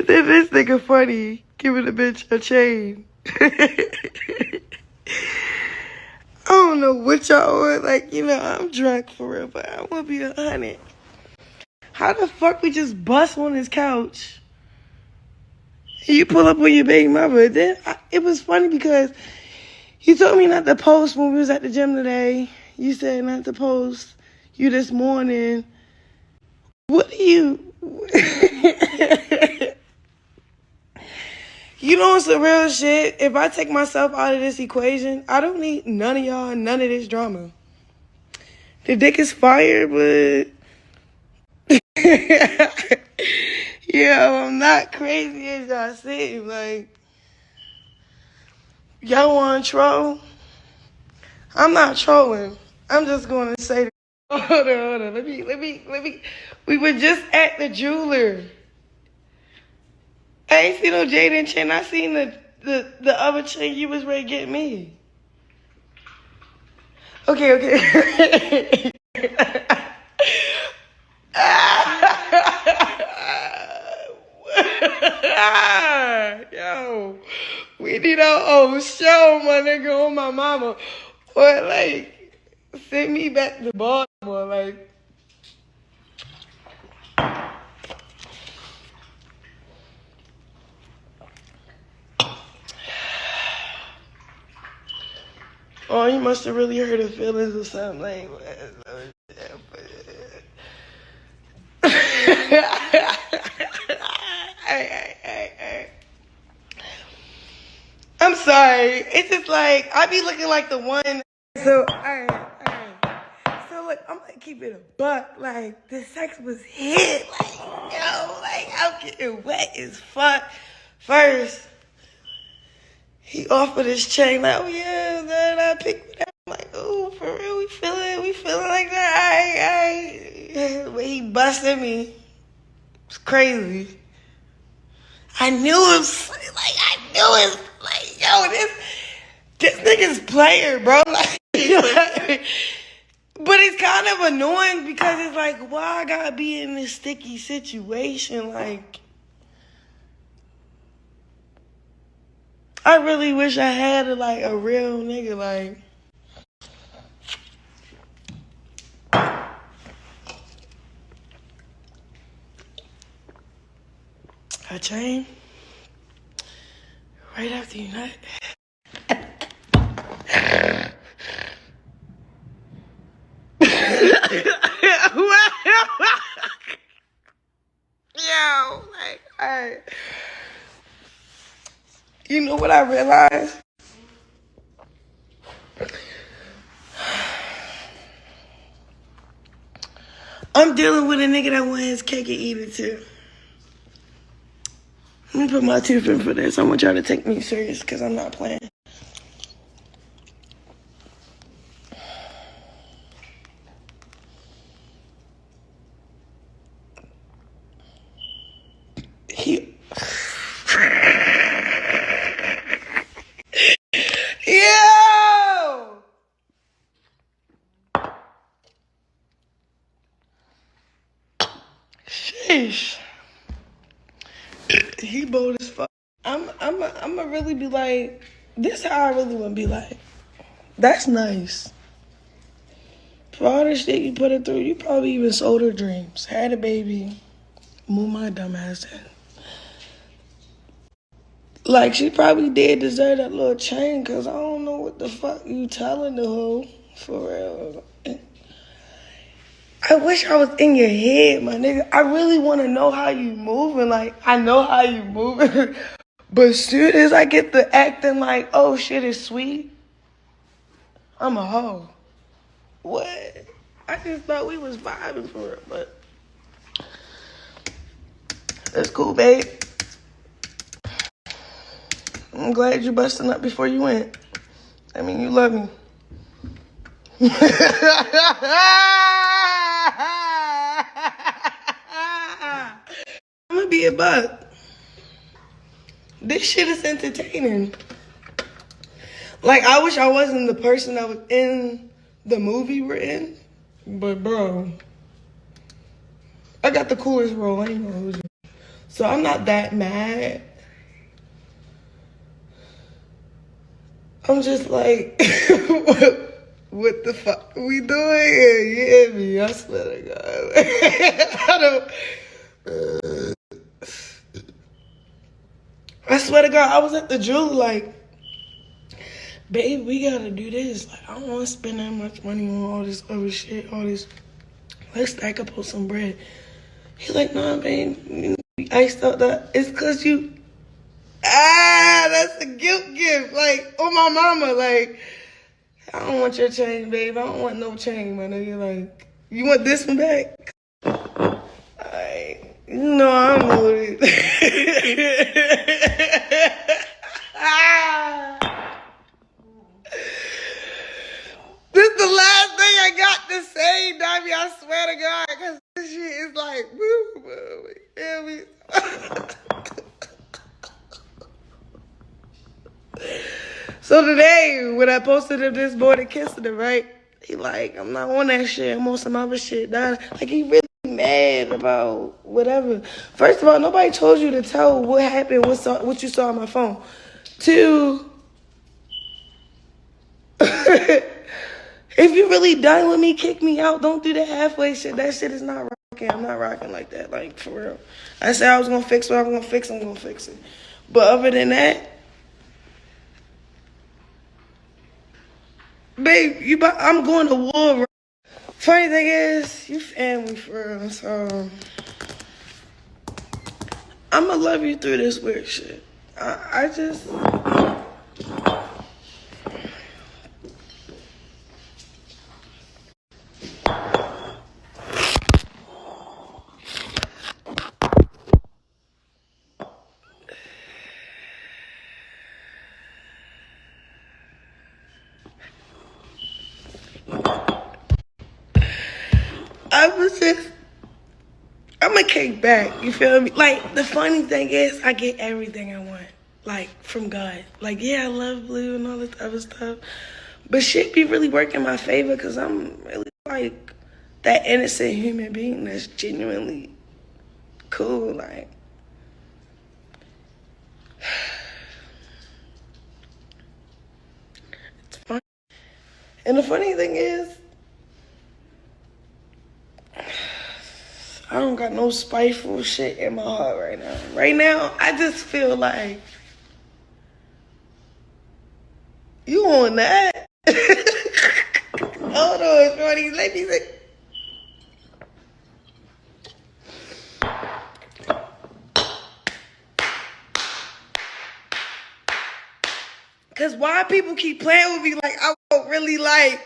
This nigga funny, giving a bitch a chain. I don't know what y'all want. Like, you know, I'm drunk for real, but I want to be 100. How the fuck we just bust on his couch? You pull up with your baby mother. Then it was funny because you told me not to post when we was at the gym today. You said not to post you this morning. What are you? You know some real shit. If I take myself out of this equation, I don't need none of y'all, none of this drama. The dick is fire, but yeah, I'm not crazy as y'all seem. Like, y'all want to troll? I'm not trolling. I'm just going to say, hold on. Let me. We were just at the jeweler. I ain't seen no Jaidyn chain. I seen the other chain you was ready to get me. Okay. Yo, we need our own show, my nigga, on my mama. Or like, send me back to Baltimore, like. Oh, you must have really hurt her feelings or something like that. I'm sorry. It's just like, I be looking like the one. So, alright. So, look, I'm gonna keep it a buck. Like, the sex was hit. Like, yo, like, I'm getting wet as fuck. First, he offered his chain, like, oh yeah, then I picked it up. I'm like, oh, for real, we feeling like that. But he busted me. It's crazy. I knew it was, like, yo, this nigga's player, bro. Like, but it's kind of annoying because it's like, why I gotta be in this sticky situation? Like, I really wish I had a real nigga, like. A chain? Right after you nut? Yo, like, alright. You know what I realized? I'm dealing with a nigga that wants his cake and eat it too. Let me put my tooth in for this. I want y'all to take me serious because I'm not playing. Yo! Sheesh. He bold as fuck. I'm really be like, this how I really want to be like. That's nice. For all the shit you put her through, you probably even sold her dreams. Had a baby. Move my dumb ass in. Like, she probably did deserve that little chain, because I don't know what the fuck you telling the hoe. For real. I wish I was in your head, my nigga. I really want to know how you moving. Like, I know how you moving. But as soon as I get to acting like, oh, shit is sweet, I'm a hoe. What? I just thought we was vibing for it, but that's cool, babe. I'm glad you busting up before you went. I mean, you love me. I'm gonna be a buck. This shit is entertaining. Like, I wish I wasn't the person that was in the movie we're in. But, bro, I got the coolest role. I ain't gonna lose you. So I'm not that mad. I'm just like, what the fuck are we doing here? You hear me? I swear to God. I swear to God, I was at the jeweler like, babe, we gotta do this. Like, I don't want to spend that much money on all this other shit, all this. Let's stack up on some bread. He's like, nah, babe, you iced out that. It's because you, that's a guilt gift. Like, oh, my mama, like, I don't want your chain, babe. I don't want no chain, my nigga. Like, you want this one back? You know I'm loaded. This is the last thing I got to say, Davey. I swear to God, because this shit is like, woo, woo, you feel me? So today, when I posted him this morning kissing him, right? He like, I'm not on that shit. I'm on some other shit. Like, he really mad about whatever. First of all, nobody told you to tell what happened, what you saw on my phone. Two, if you really done with me, kick me out. Don't do that halfway shit. That shit is not rocking. I'm not rocking like that. Like, for real. I said I was going to fix what I'm going to fix. I'm going to fix it. But other than that, babe, I'm going to war. Funny thing is, you family for real. So, I'm going to love you through this weird shit. I just... I'm gonna kick back, you feel me? Like, the funny thing is, I get everything I want, like, from God. Like, yeah, I love Blue and all this other stuff, but shit be really working in my favor because I'm really, like, that innocent human being that's genuinely cool, like. It's fun. And the funny thing is, I don't got no spiteful shit in my heart right now. Right now, I just feel like, you on that? Hold on, shorty. Let me say. Because why people keep playing with me like I won't really like,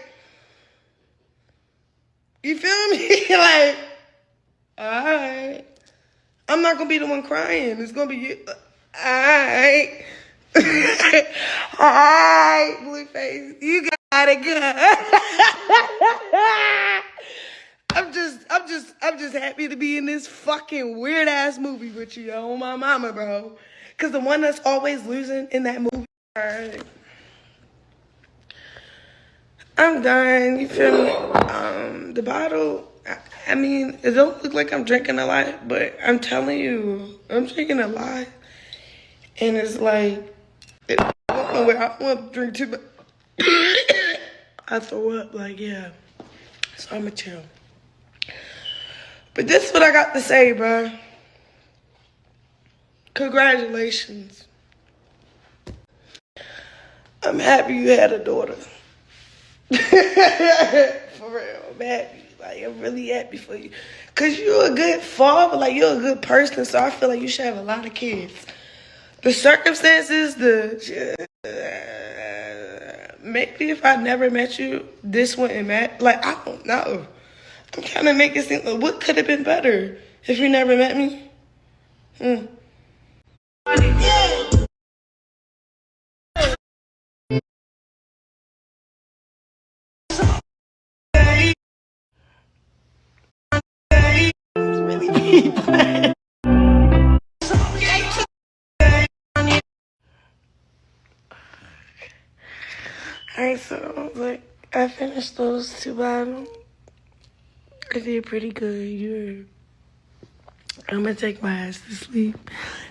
you feel me? Like, all right. I'm not going to be the one crying. It's going to be you. All right. All right, Blueface. You got it good. I'm just happy to be in this fucking weird ass movie with you, yo, my mama, bro. Cause the one that's always losing in that movie. All right. I'm done. You feel me? The bottle. I mean, it don't look like I'm drinking a lot, but I'm telling you, I'm drinking a lot, and it's like, I don't know where I want to drink too, but I throw up. Like, yeah. So I'ma chill. But this is what I got to say, bro. Congratulations. I'm happy you had a daughter. For real, I'm happy. Like, I'm really happy for you. Because you're a good father. Like, you're a good person. So I feel like you should have a lot of kids. The circumstances, maybe if I never met you, this wouldn't matter. Like, I don't know. I'm trying to make it seem like, what could have been better if you never met me? Alright, so, like, I finished those 2 bottles. I did pretty good. I'm gonna take my ass to sleep.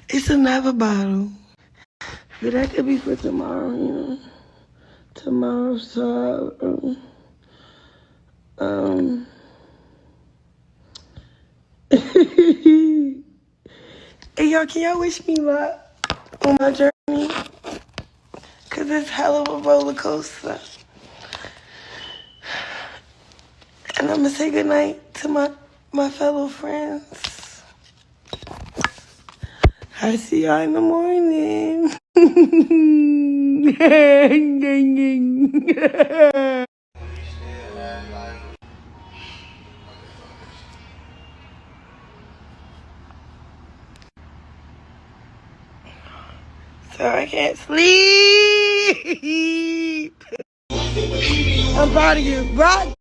It's another bottle. But that could be for tomorrow, you know. Tomorrow, so, Hey, y'all, can y'all wish me luck on my journey? Because it's hell of a roller coaster. And I'm going to say goodnight to my fellow friends. I see y'all in the morning. So I can't sleep. I'm proud of you. Rock.